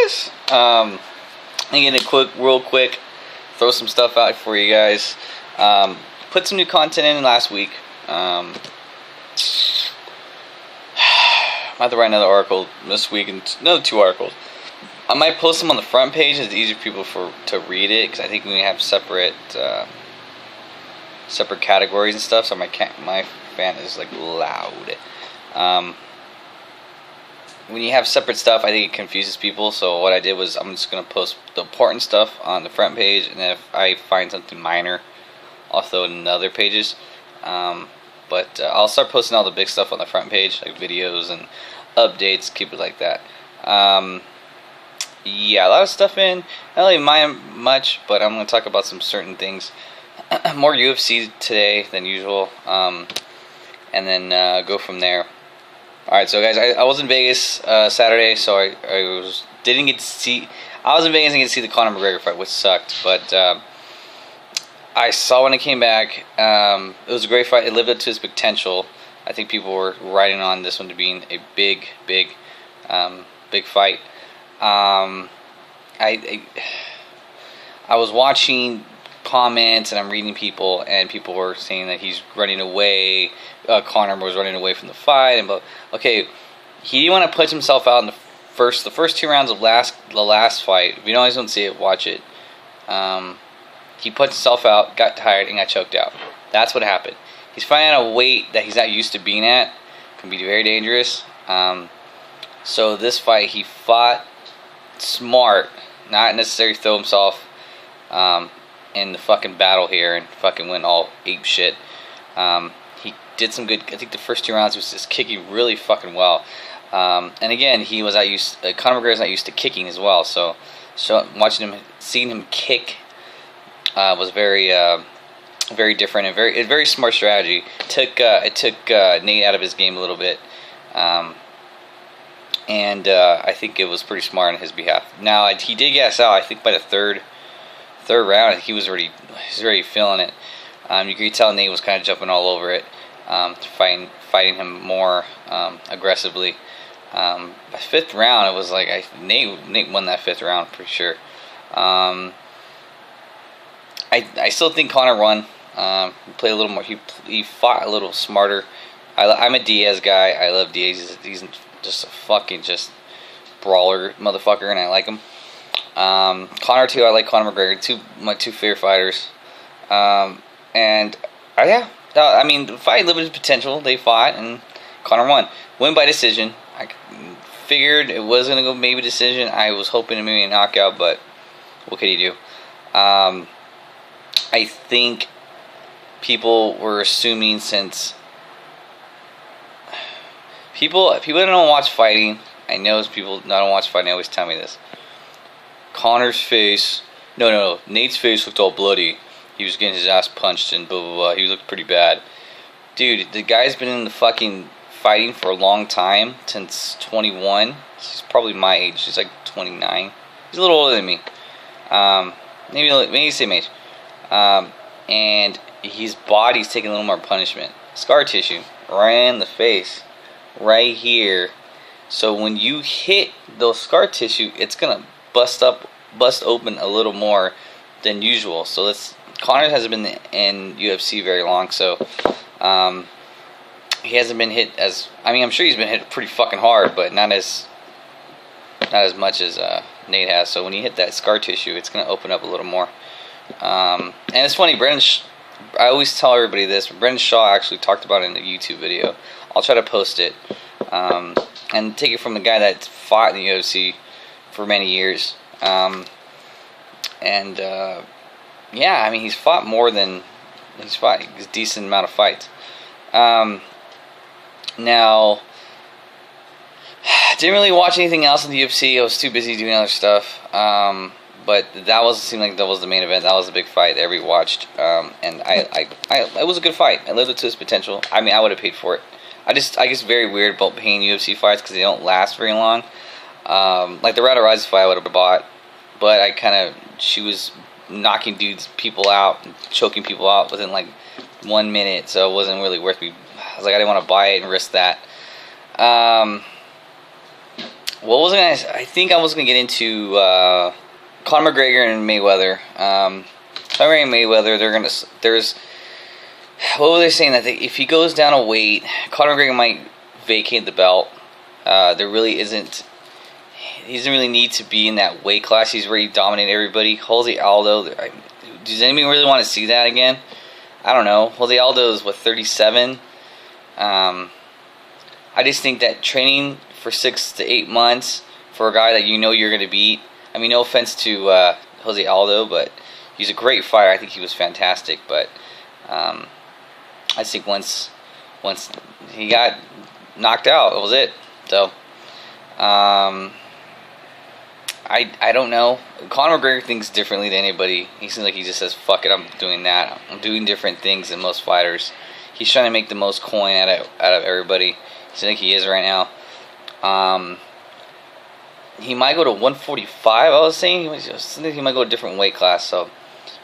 Vegas. I'm gonna real quick, throw some stuff out for you guys. Put some new content in last week. I have to write another article this week and another 2 articles. I might post them on the front page. It's easier for people to read it because I think we have separate categories and stuff. So my fan is like loud. When you have separate stuff, I think it confuses people. So what I did was I'm just gonna post the important stuff on the front page, and then if I find something minor, I'll throw it in the other pages. But I'll start posting all the big stuff on the front page, like videos and updates. Keep it like that. Yeah, a lot of stuff in. Not really mind much, but I'm going to talk about some certain things. More UFC today than usual, and then go from there. Alright, so guys, I was in Vegas Saturday, so I didn't get to see. I was in Vegas and didn't get to see the Conor McGregor fight, which sucked, but I saw when it came back. It was a great fight. It lived up to its potential. I think people were riding on this one to being a big fight. I was watching comments and I'm reading people, and people were saying that he's running away. Conor was running away from the fight, but okay, he didn't want to put himself out in the first 2 rounds of the last fight. If you guys don't see it, watch it. He put himself out, got tired, and got choked out. That's what happened. He's fighting at a weight that he's not used to being at. Can be very dangerous. So this fight, he fought smart, not necessarily throw himself in the fucking battle here and fucking went all ape shit. He did some good. I think the first 2 rounds was just kicking really fucking well. And again, he was not used. Conor McGregor's not used to kicking as well. So watching him, seeing him kick, was very different and very smart strategy. It took Nate out of his game a little bit. And I think it was pretty smart on his behalf. Now he did gas out. I think by the third round, he was already feeling it. You could tell Nate was kind of jumping all over it, fighting him more aggressively. By 5th round, it was like Nate won that 5th round for sure. I still think Conor won. He played a little more. He fought a little smarter. I'm a Diaz guy. I love Diaz. He's just a fucking brawler motherfucker, and I like him. Conor too. I like Conor McGregor. My two favorite fighters. The fight lived its potential. They fought, and Conor won. Win by decision. I figured it was gonna go maybe decision. I was hoping maybe a knockout, but what could he do? I think people were assuming, since people that don't watch fighting, I know people that don't watch fighting always tell me this. Conor's face, no, Nate's face looked all bloody. He was getting his ass punched and blah blah blah. He looked pretty bad. Dude, the guy's been in the fucking fighting for a long time, since 21. He's probably my age. He's like 29. He's a little older than me. Maybe same age. And his body's taking a little more punishment. Scar tissue right in the face, right here. So when you hit those scar tissue, it's gonna bust open a little more than usual. So Conor hasn't been in UFC very long, so he hasn't been hit as. I'm sure he's been hit pretty fucking hard, but not as much as Nate has. So when you hit that scar tissue, it's gonna open up a little more. And it's funny, I always tell everybody this, but Brendan Shaw actually talked about it in a YouTube video. I'll try to post it, and take it from the guy that fought in the UFC for many years. He's fought a decent amount of fights. Now, didn't really watch anything else in the UFC. I was too busy doing other stuff. But seemed like that was the main event. That was the big fight that everybody watched. And it was a good fight. I lived up to its potential. I would have paid for it. I guess very weird about paying UFC fights because they don't last very long. Like the Ronda Rousey fight I would have bought, but she was knocking people out, and choking people out within like 1 minute, so it wasn't really worth me. I was like, I didn't want to buy it and risk that. what was I think I was gonna get into Conor McGregor and Mayweather. Conor and Mayweather, there's what were they saying, that if he goes down a weight, Conor McGregor might vacate the belt. There really isn't. He doesn't really need to be in that weight class. He's already dominated everybody. Jose Aldo. Does anybody really want to see that again? I don't know. Jose Aldo is, 37? I just think that training for 6 to 8 months for a guy that you know you're going to beat. I mean, no offense to Jose Aldo, but he's a great fighter. I think he was fantastic. But I think once he got knocked out, that was it. So I don't know. Conor McGregor thinks differently than anybody. He seems like he just says, fuck it, I'm doing that. I'm doing different things than most fighters. He's trying to make the most coin out of everybody. He seems like he is right now. He might go to 145, I was saying. He might go to a different weight class, so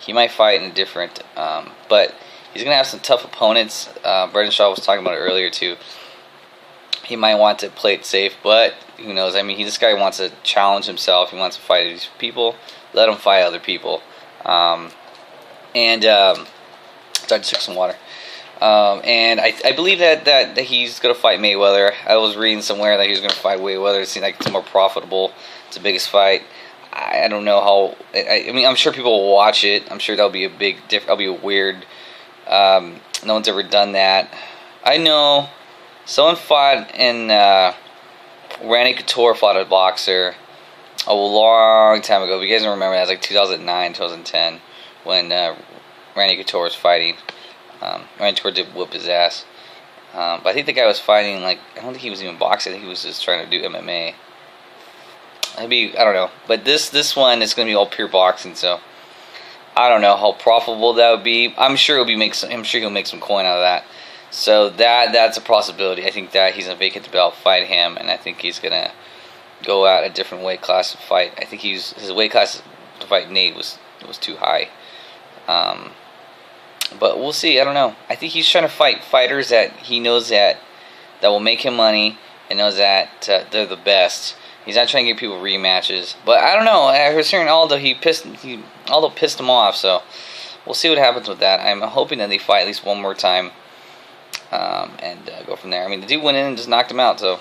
he might fight in a different... but he's going to have some tough opponents. Brendan Shaw was talking about it earlier, too. He might want to play it safe, but who knows? I mean, this guy wants to challenge himself. He wants to fight these people. Let him fight other people. Sorry, to drink some water. And I believe that he's going to fight Mayweather. I was reading somewhere that he was going to fight Mayweather. It seems like it's more profitable. It's the biggest fight. I don't know how... I mean, I'm sure people will watch it. I'm sure that'll be a big... That'll be a weird... no one's ever done that. I know... Someone fought in... Randy Couture fought a boxer a long time ago. If you guys don't remember, that was like 2009, 2010, when Randy Couture was fighting. Randy Couture did whoop his ass. But I think the guy was fighting, like, I don't think he was even boxing. I think he was just trying to do MMA. Maybe, I don't know. But this one is going to be all pure boxing, so I don't know how profitable that would be. I'm sure he'll make some coin out of that. So that's a possibility. I think that he's going to vacate the belt, fight him, and I think he's going to go out a different weight class and fight. I think his weight class to fight Nate was too high. But we'll see. I don't know. I think he's trying to fight fighters that he knows that will make him money and knows that they're the best. He's not trying to give people rematches. But I don't know. I was hearing Aldo pissed him off. So we'll see what happens with that. I'm hoping that they fight at least one more time. And go from there. I mean, the dude went in and just knocked him out, so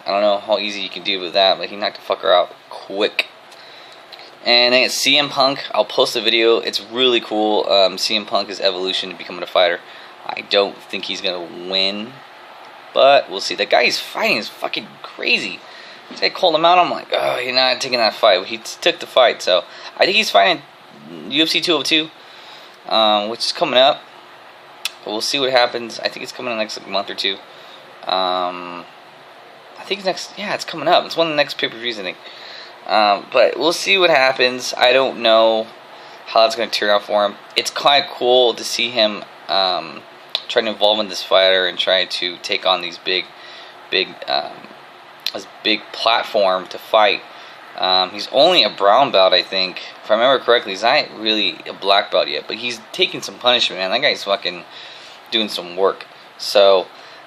I don't know how easy you can do with that, but he knocked the fucker out quick. And then it's CM Punk. I'll post a video. It's really cool. CM Punk is evolution to becoming a fighter. I don't think he's going to win, but we'll see. The guy he's fighting is fucking crazy. This guy called him out. I'm like, oh, you're not taking that fight. Well, he took the fight, so I think he's fighting UFC 202, which is coming up. We'll see what happens. I think it's coming in the next month or two. I think it's coming up. It's one of the next pay-per-views, I think. But we'll see what happens. I don't know how that's going to turn out for him. It's kind of cool to see him trying to involve in this fighter and trying to take on these big platform to fight. He's only a brown belt, I think. If I remember correctly, he's not really a black belt yet, but he's taking some punishment, man. That guy's fucking doing some work. So,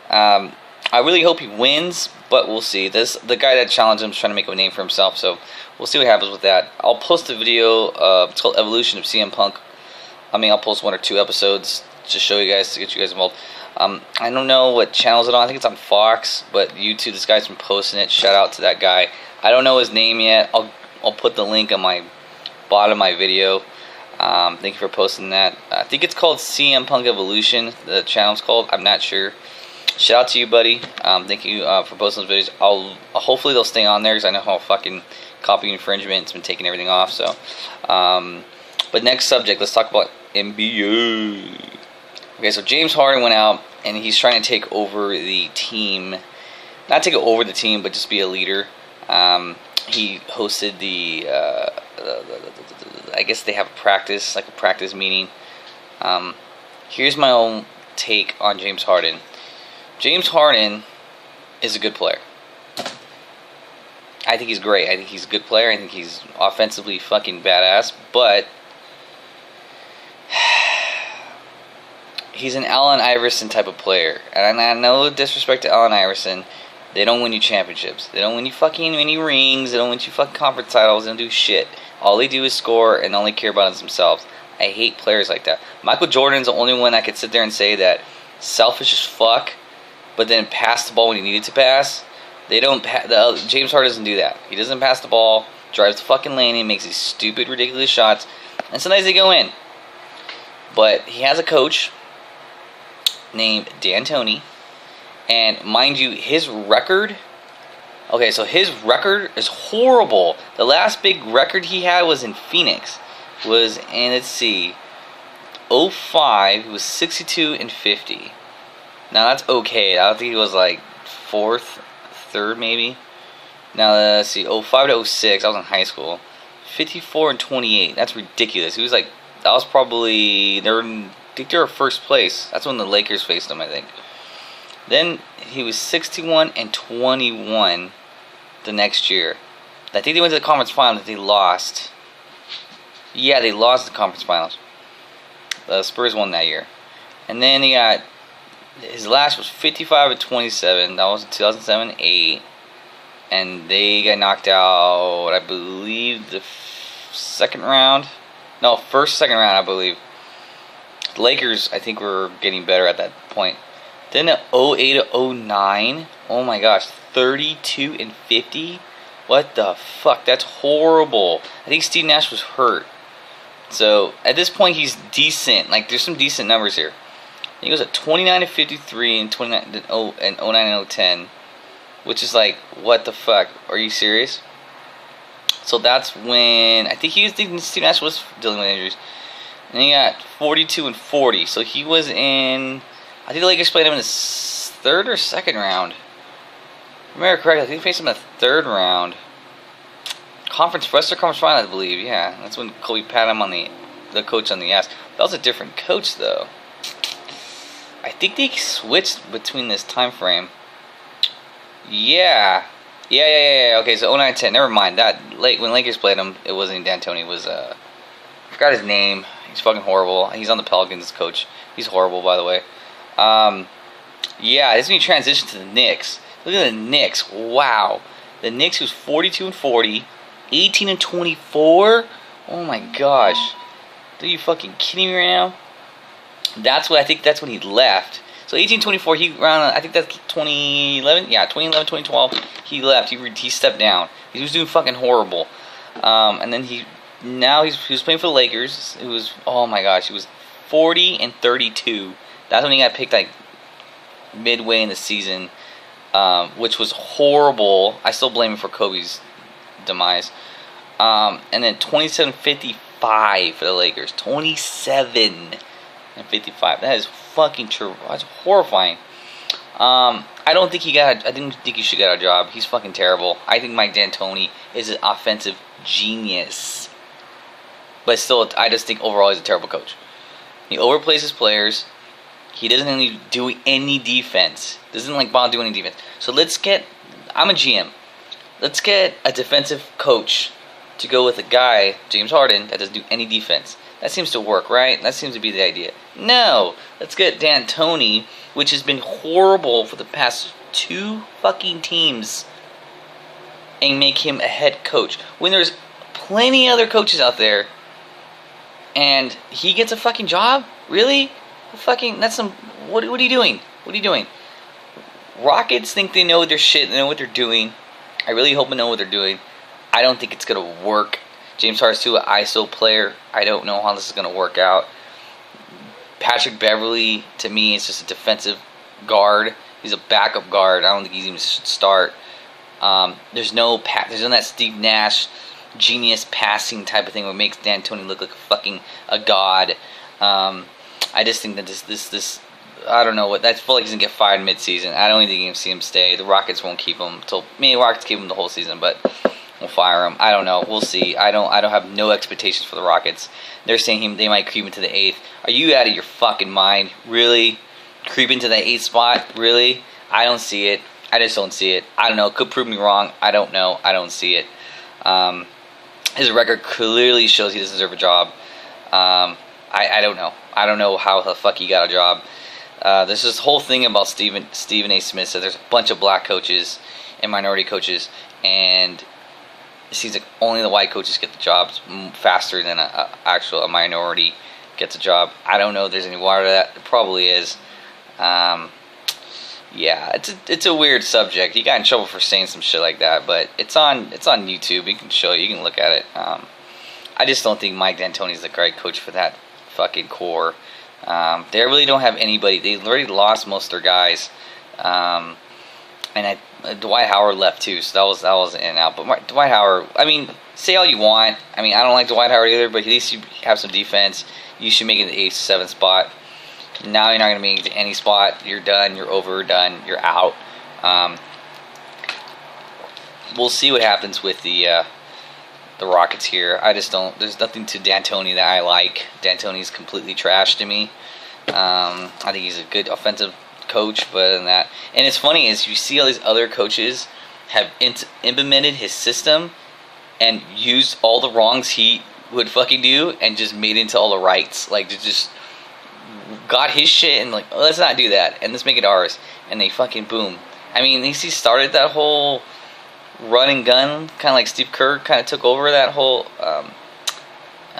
I really hope he wins, but we'll see. The guy that challenged him is trying to make a name for himself, so we'll see what happens with that. I'll post a video. It's called Evolution of CM Punk. I'll post 1 or 2 episodes to show you guys, to get you guys involved. I don't know what channel it's on. I think it's on Fox, but YouTube, this guy's been posting it. Shout out to that guy. I don't know his name yet. I'll put the link on my bottom of my video. Thank you for posting that. I think it's called CM Punk Evolution. The channel's called. I'm not sure. Shout out to you, buddy. Thank you for posting those videos. Hopefully they'll stay on there because I know how fucking copy infringement's been taking everything off. So, but next subject, let's talk about NBA. Okay, so James Harden went out and he's trying to take over the team. Not take over the team, but just be a leader. He hosted I guess they have a practice meeting. Here's my own take on James Harden. James Harden is a good player. I think he's great. I think he's a good player. I think he's offensively fucking badass, but he's an Allen Iverson type of player. And I know disrespect to Allen Iverson, They don't win you championships. They don't win you fucking any rings. They don't win you fucking conference titles. They don't do shit. All they do is score, and all they care about is themselves. I hate players like that. Michael Jordan's the only one I could sit there and say that selfish as fuck, but then pass the ball when he needed to pass. They don't. James Harden doesn't do that. He doesn't pass the ball, drives the fucking lane, and makes these stupid, ridiculous shots, and sometimes they go in. But he has a coach named D'Antoni, and mind you, his record. Okay, so his record is horrible. The last big record he had was in Phoenix. Was in, let's see, 05. He was 62-50. Now that's okay. I don't think he was like fourth, third maybe. Now let's see, 05 to 06. I was in high school. 54-28. That's ridiculous. He was like, that was probably I think they were first place. That's when the Lakers faced him, I think. Then he was 61-21 the next year. I think they went to the conference finals. They lost. Yeah, they lost the conference finals. The Spurs won that year. And then he got, his last was 55-27. That was in 2007-8. And they got knocked out, I believe, the second round. No, second round, I believe. The Lakers, I think, were getting better at that point. Then the 08-09, oh my gosh, 32-50. What the fuck? That's horrible. I think Steve Nash was hurt. So at this point, he's decent. Like, there's some decent numbers here. He goes at 29-53 and 09-010, which is like, what the fuck? Are you serious? So that's when I think Steve Nash was dealing with injuries. And he got 42-40. So he was in. I think the Lakers played him in the third or second round. If I remember correctly, I think they faced him in the third round. Western Conference Final, I believe. Yeah, that's when Kobe patted him on the coach on the ass. That was a different coach, though. I think they switched between this time frame. Yeah. Okay, so 09-10. Never mind. When Lakers played him, it wasn't D'Antoni. It was I forgot his name. He's fucking horrible. He's on the Pelicans coach. He's horrible, by the way. Yeah, this is when he transitioned to the Knicks. Look at the Knicks. Wow. The Knicks was 42-40, 18-24. Oh my gosh. Are you fucking kidding me right now? That's when he left. So 18-24, he around, I think that's 2011. Yeah, 2011, 2012. He left. He stepped down. He was doing fucking horrible. And then he was playing for the Lakers. It was, oh my gosh, he was 40-32. That's when he got picked like midway in the season, which was horrible. I still blame him for Kobe's demise. And then 27-55 for the Lakers. 27-55. That is fucking true. That's horrifying. I didn't think he should get a job. He's fucking terrible. I think Mike D'Antoni is an offensive genius. But still, I just think overall he's a terrible coach. He overplays his players. He doesn't really do any defense. Doesn't like bother doing any defense. So I'm a GM. Let's get a defensive coach to go with a guy, James Harden, that doesn't do any defense. That seems to work, right? That seems to be the idea. No! Let's get D'Antoni, which has been horrible for the past 2 fucking teams, and make him a head coach. When there's plenty other coaches out there, and he gets a fucking job? Really? What are you doing? What are you doing? Rockets think they know their shit, they know what they're doing. I really hope they know what they're doing. I don't think it's going to work. James Harden's too an ISO player. I don't know how this is going to work out. Patrick Beverley, to me, is just a defensive guard. He's a backup guard. I don't think he even should start. There's no that Steve Nash genius passing type of thing that makes D'Antoni look like a god. I just think that this I don't know what. I feel like he's gonna get fired mid-season. I don't even think you can see him stay. The Rockets won't keep him the Rockets keep him the whole season, but we'll fire him. I don't know. We'll see. I don't have no expectations for the Rockets. They're saying they might creep into the 8th. Are you out of your fucking mind? Really? Creep into the 8th spot? Really? I don't see it. I just don't see it. I don't know. Could prove me wrong. I don't know. I don't see it. His record clearly shows he doesn't deserve a job. I don't know. I don't know how the fuck he got a job. There's this whole thing about Stephen A. Smith said there's a bunch of black coaches and minority coaches, and it seems like only the white coaches get the jobs faster than a minority gets a job. I don't know if there's any water to that. It probably is. Yeah, it's a weird subject. He got in trouble for saying some shit like that, but it's on YouTube. You can show it. You can look at it. I just don't think Mike D'Antoni's the right coach for that fucking core. They really don't have anybody. They already lost most of their guys, and Dwight Howard left too, so that was in and out. But Dwight Howard, I mean, say all you want. I mean, I don't like Dwight Howard either, but at least you have some defense. You should make it the 8th, 7th spot. Now you're not going to make it to any spot. You're done. You're overdone. You're out. We'll see what happens with the Rockets here. I just don't. There's nothing to D'Antoni that I like. D'Antoni's completely trash to me. I think he's a good offensive coach, but other than that, and it's funny is you see all these other coaches have implemented his system and used all the wrongs he would fucking do and just made it into all the rights. Like, just got his shit and like, oh, let's not do that and let's make it ours. And they fucking boom. I mean, he started that whole run and gun, kind of like Steve Kerr kind of took over that whole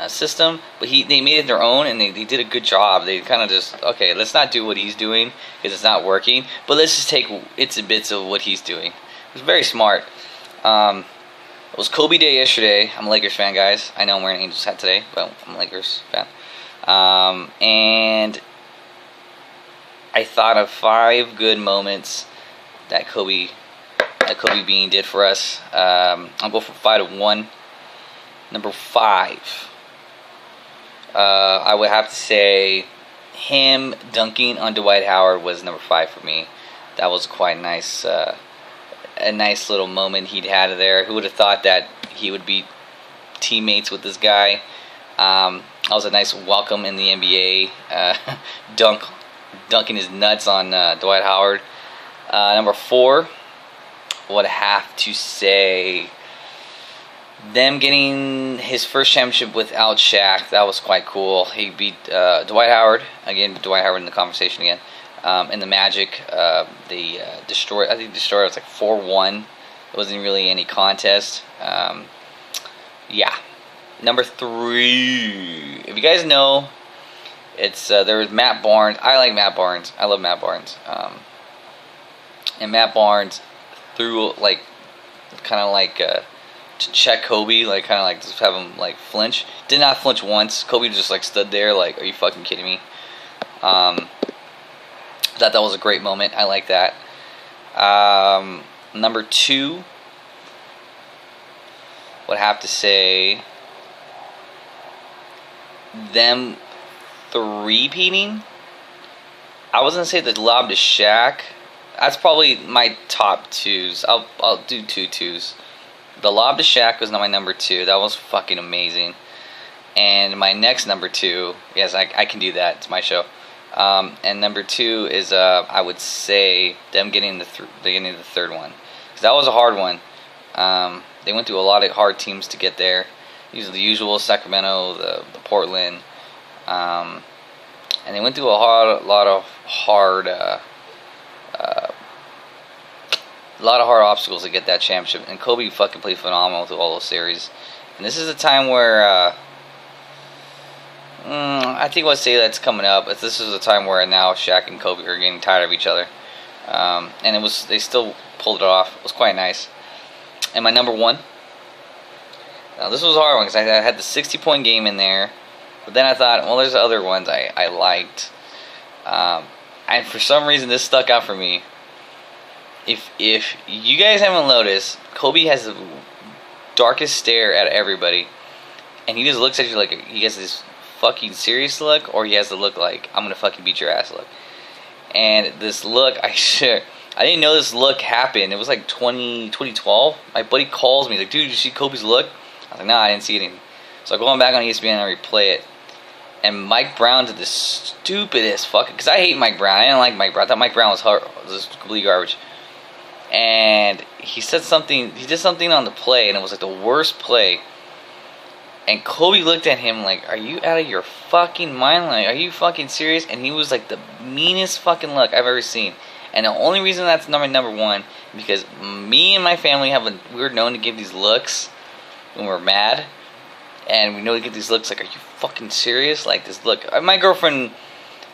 system, but they made it their own, and they did a good job. They kind of just, okay, let's not do what he's doing because it's not working, but let's just take its and bits of what he's doing. It was very smart. It was Kobe Day yesterday. I'm a Lakers fan, guys. I know I'm wearing an Angels hat today, but I'm a Lakers fan. And I thought of 5 good moments that Kobe Bean did for us. I'll go from 5 to 1. Number 5. I would have to say him dunking on Dwight Howard was number 5 for me. That was quite nice. A nice little moment he'd had there. Who would have thought that he would be teammates with this guy? That was a nice welcome in the NBA. Dunking his nuts on Dwight Howard. Number 4, would have to say them getting his first championship without Shaq. That was quite cool. He beat Dwight Howard again. Dwight Howard in the conversation again. In the Magic, they destroyed. I think destroyed. It was like 4-1. It wasn't really any contest. Yeah. Number 3. If you guys know, it's there was Matt Barnes. I like Matt Barnes. I love Matt Barnes. And Matt Barnes threw like kind of like to check Kobe, like kind of like just have him like flinch. Did not flinch once. Kobe just like stood there like, are you fucking kidding me? That was a great moment. I like that. Number 2, would have to say them 3-peating. I was gonna say the lob to Shaq. That's probably my top 2s. I'll do 2 2s. The lob to Shaq was my number 2. That was fucking amazing. And my next number 2, yes, I can do that. It's my show. And number 2 is I would say them getting the third one, because that was a hard one. They went through a lot of hard teams to get there. These are the usual: Sacramento, the Portland, and they went through a lot of hard obstacles to get that championship. And Kobe fucking played phenomenal through all those series. And this is a time where I think I'll say that's coming up. But this is a time where now Shaq and Kobe are getting tired of each other. And they still pulled it off. It was quite nice. And my number 1. Now this was a hard one because I had the 60-point game in there. But then I thought, well, there's other ones I liked. And for some reason this stuck out for me. If you guys haven't noticed, Kobe has the darkest stare at everybody, and he just looks at you like he has this fucking serious look, or he has the look like I'm gonna fucking beat your ass look. And this look, I didn't know this look happened. It was like 2012. My buddy calls me like, dude, did you see Kobe's look? I was like, nah, I didn't see anything. So I go on back on ESPN and I replay it. And Mike Brown did the stupidest fucking, because I hate Mike Brown. I didn't like Mike Brown. I thought Mike Brown was completely garbage. And he did something on the play, and it was like the worst play. And Kobe looked at him like, "Are you out of your fucking mind? Like, are you fucking serious?" And he was like the meanest fucking look I've ever seen. And the only reason that's number one, because me and my family we're known to give these looks when we're mad, and we know to get these looks like, "Are you fucking serious?" Like this look. My girlfriend,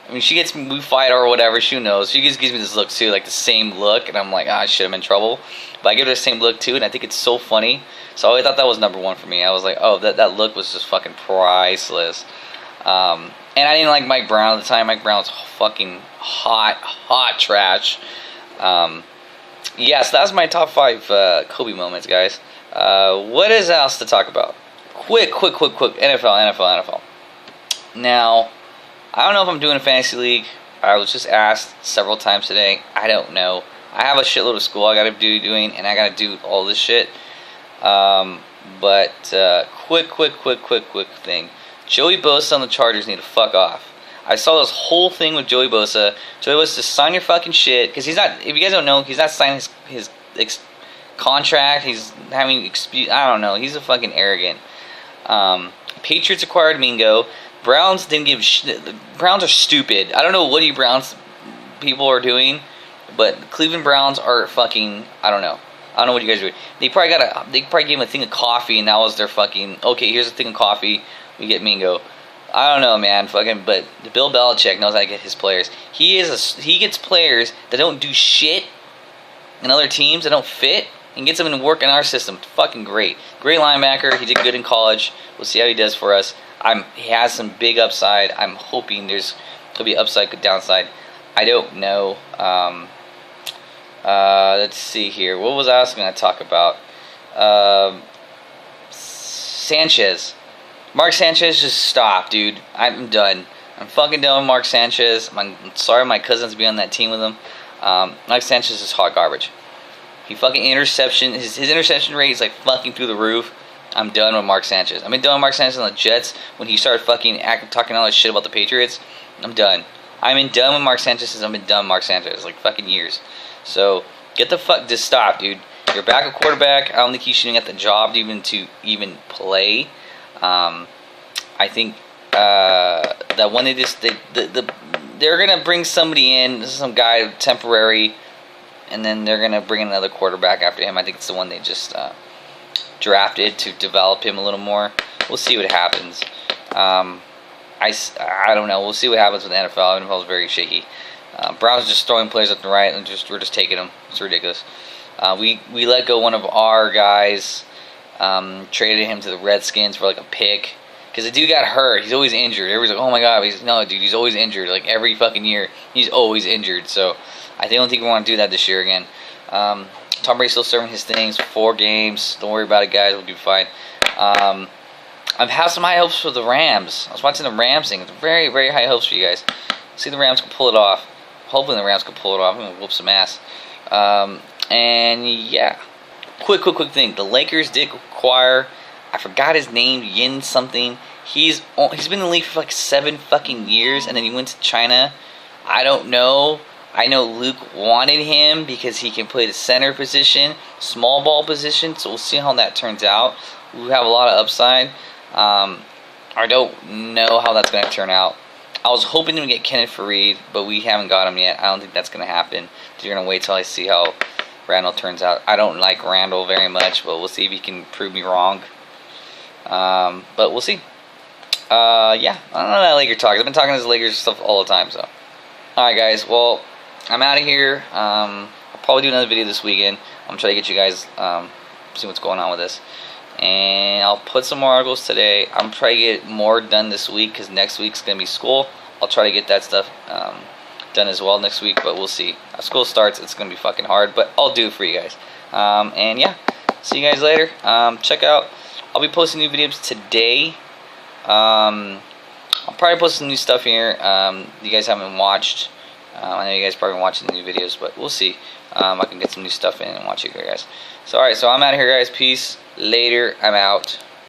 I mean, we fight or whatever. She knows. She just gives me this look too, like the same look, and I'm like, "Ah, shit, I'm in trouble." But I give her the same look too, and I think it's so funny. So I thought that was number one for me. I was like, "Oh, that look was just fucking priceless." And I didn't like Mike Brown at the time. Mike Brown was fucking hot trash. Yeah, so that's my top 5 Kobe moments, guys. What is else to talk about? Quick. NFL. Now, I don't know if I'm doing a fantasy league. I was just asked several times today. I don't know. I have a shitload of school I gotta doing, and I gotta do all this shit. But quick thing. Joey Bosa on the Chargers need to fuck off. I saw this whole thing with Joey Bosa. Joey Bosa, just sign your fucking shit, because he's not. If you guys don't know, he's not signing his contract. He's having I don't know. He's a fucking arrogant. Patriots acquired Mingo. Browns didn't give shit. Browns are stupid. I don't know what you Browns people are doing, but Cleveland Browns are fucking. I don't know what you guys are doing. They probably gave him a thing of coffee, and that was their fucking. Okay, here's a thing of coffee. We get Mingo. I don't know, man. Fucking, but Bill Belichick knows how to get his players. He gets players that don't do shit in other teams that don't fit, and gets them to work in our system. Fucking great. Great linebacker. He did good in college. We'll see how he does for us. He has some big upside. I'm hoping there'll be upside, good downside. I don't know. Let's see here. What was I also going to talk about? Sanchez. Mark Sanchez, just stop, dude. I'm done. I'm fucking done with Mark Sanchez. I'm sorry my cousin's be on that team with him. Mark Sanchez is hot garbage. He fucking interception. His interception rate is like fucking through the roof. I'm done with Mark Sanchez. I've been done with Mark Sanchez on the Jets when he started fucking talking all this shit about the Patriots. I'm done. I've been done with Mark Sanchez since I've been done with Mark Sanchez, like fucking years. So get the fuck, just stop, dude. You're a backup quarterback. I don't think he should even get the job to even play. I think that when they're gonna bring somebody in, this is some guy temporary, and then they're gonna bring another quarterback after him. I think it's the one they just drafted to develop him a little more. We'll see what happens. I don't know. We'll see what happens with the NFL. The NFL is very shaky. Browns are just throwing players up and right, and we're just taking them. It's ridiculous. We let go one of our guys. Traded him to the Redskins for like a pick, because the dude got hurt. He's always injured. Everybody's like, "Oh my god, he's always injured. Like every fucking year, he's always injured." So I don't think we want to do that this year again. Tom Brady's still serving his things. 4 games. Don't worry about it, guys. We'll do fine. I've had some high hopes for the Rams. I was watching the Rams thing. It's very, very high hopes for you guys. See the Rams can pull it off. Hopefully the Rams can pull it off. I'm gonna whoop some ass. And yeah. Quick thing. The Lakers did acquire, I forgot his name, Yin something. He's been in the league for like 7 fucking years, and then he went to China. I don't know. I know Luke wanted him because he can play the center position, small ball position, so we'll see how that turns out. We have a lot of upside. I don't know how that's going to turn out. I was hoping to get Kenneth Faried, but we haven't got him yet. I don't think that's going to happen. You're going to wait till I see how Randall turns out. I don't like Randall very much, but we'll see if he can prove me wrong. But we'll see. Yeah, I don't know that Laker talk. I've been talking to this Lakers stuff all the time, so. Alright, guys. Well, I'm out of here. I'll probably do another video this weekend. I'm going to try to get you guys, see what's going on with this. And I'll put some more articles today. I'm trying to get more done this week, because next week's going to be school. I'll try to get that stuff done as well next week, but we'll see. As school starts, it's going to be fucking hard, but I'll do it for you guys. And yeah, see you guys later. Check out, I'll be posting new videos today. I'll probably post some new stuff here you guys haven't watched. I know you guys probably been watching the new videos, but we'll see. I can get some new stuff in and watch it, guys. So alright, so I'm out of here, guys. Peace. Later. I'm out.